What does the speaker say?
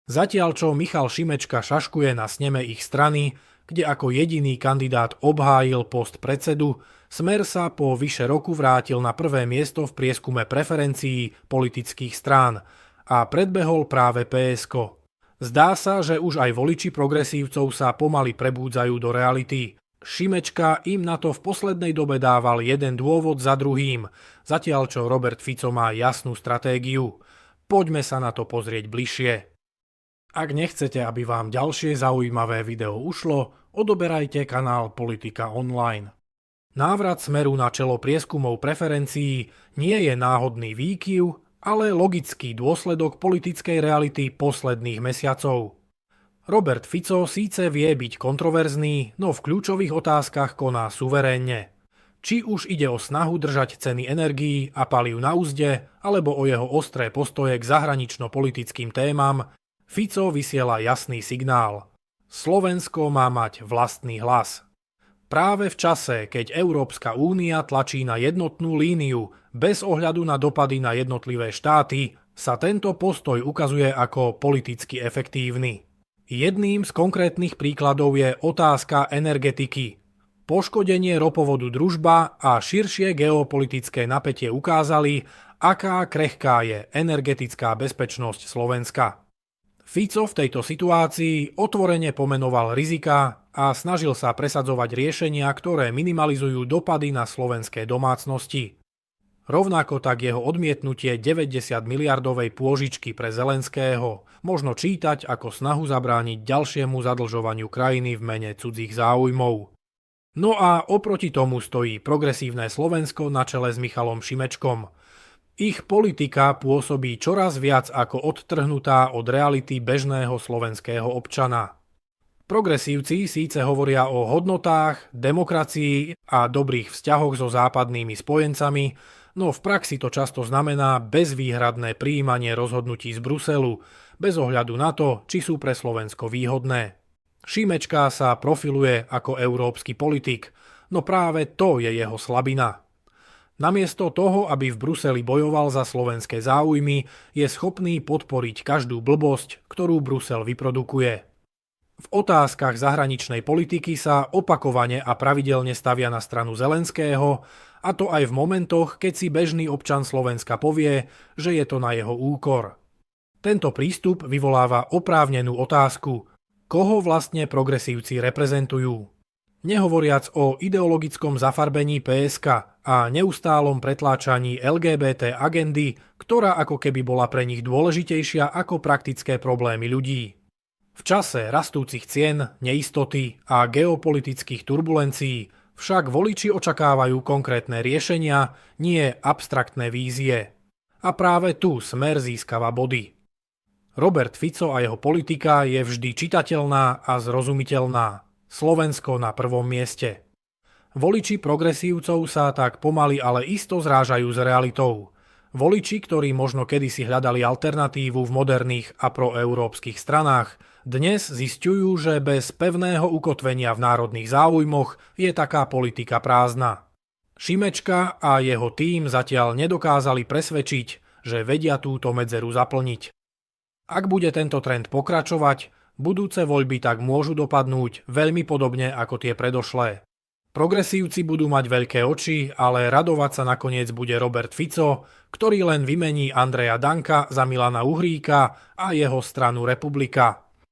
Zatiaľ čo Michal Šimečka šaškuje na sneme ich strany, kde ako jediný kandidát obhájil post predsedu, Smer sa po vyše roku vrátil na prvé miesto v prieskume preferencií politických strán a predbehol práve PSK. Zdá sa, že už aj voliči progresívcov sa pomaly prebúdzajú do reality. Šimečka im na to v poslednej dobe dával jeden dôvod za druhým, zatiaľ čo Robert Fico má jasnú stratégiu. Poďme sa na to pozrieť bližšie. Ak nechcete, aby vám ďalšie zaujímavé video ušlo, odoberajte kanál Politika Online. Návrat Smeru na čelo prieskumov preferencií nie je náhodný výkyv, ale logický dôsledok politickej reality posledných mesiacov. Robert Fico síce vie byť kontroverzný, no v kľúčových otázkach koná suverénne. Či už ide o snahu držať ceny energií a palív na uzde, alebo o jeho ostré postoje k zahranično-politickým témam, Fico vysiela jasný signál. Slovensko má mať vlastný hlas. Práve v čase, keď Európska únia tlačí na jednotnú líniu bez ohľadu na dopady na jednotlivé štáty, sa tento postoj ukazuje ako politicky efektívny. Jedným z konkrétnych príkladov je otázka energetiky. Poškodenie ropovodu Družba a širšie geopolitické napätie ukázali, aká krehká je energetická bezpečnosť Slovenska. Fico v tejto situácii otvorene pomenoval riziká a snažil sa presadzovať riešenia, ktoré minimalizujú dopady na slovenské domácnosti. Rovnako tak jeho odmietnutie 90 miliardovej pôžičky pre Zelenského možno čítať ako snahu zabrániť ďalšiemu zadlžovaniu krajiny v mene cudzích záujmov. No a oproti tomu stojí progresívne Slovensko na čele s Michalom Šimečkom. Ich politika pôsobí čoraz viac ako odtrhnutá od reality bežného slovenského občana. Progresívci síce hovoria o hodnotách, demokracii a dobrých vzťahoch so západnými spojencami, no v praxi to často znamená bezvýhradné prijímanie rozhodnutí z Bruselu, bez ohľadu na to, či sú pre Slovensko výhodné. Šimečka sa profiluje ako európsky politik, no práve to je jeho slabina. Namiesto toho, aby v Bruseli bojoval za slovenské záujmy, je schopný podporiť každú blbosť, ktorú Brusel vyprodukuje. V otázkach zahraničnej politiky sa opakovane a pravidelne stavia na stranu Zelenského, a to aj v momentoch, keď si bežný občan Slovenska povie, že je to na jeho úkor. Tento prístup vyvoláva oprávnenú otázku, koho vlastne progresívci reprezentujú. Nehovoriac o ideologickom zafarbení PSK a neustálom pretláčaní LGBT agendy, ktorá ako keby bola pre nich dôležitejšia ako praktické problémy ľudí. V čase rastúcich cien, neistoty a geopolitických turbulencií však voliči očakávajú konkrétne riešenia, nie abstraktné vízie. A práve tu Smer získava body. Robert Fico a jeho politika je vždy čitateľná a zrozumiteľná. Slovensko na prvom mieste. Voliči progresívcov sa tak pomaly, ale isto zrážajú s realitou. Voliči, ktorí možno kedysi hľadali alternatívu v moderných a proeurópskych stranách, dnes zisťujú, že bez pevného ukotvenia v národných záujmoch je taká politika prázdna. Šimečka a jeho tím zatiaľ nedokázali presvedčiť, že vedia túto medzeru zaplniť. Ak bude tento trend pokračovať, budúce voľby tak môžu dopadnúť veľmi podobne ako tie predošlé. Progresívci budú mať veľké oči, ale radovať sa nakoniec bude Robert Fico, ktorý len vymení Andreja Danka za Milana Uhríka a jeho stranu Republika.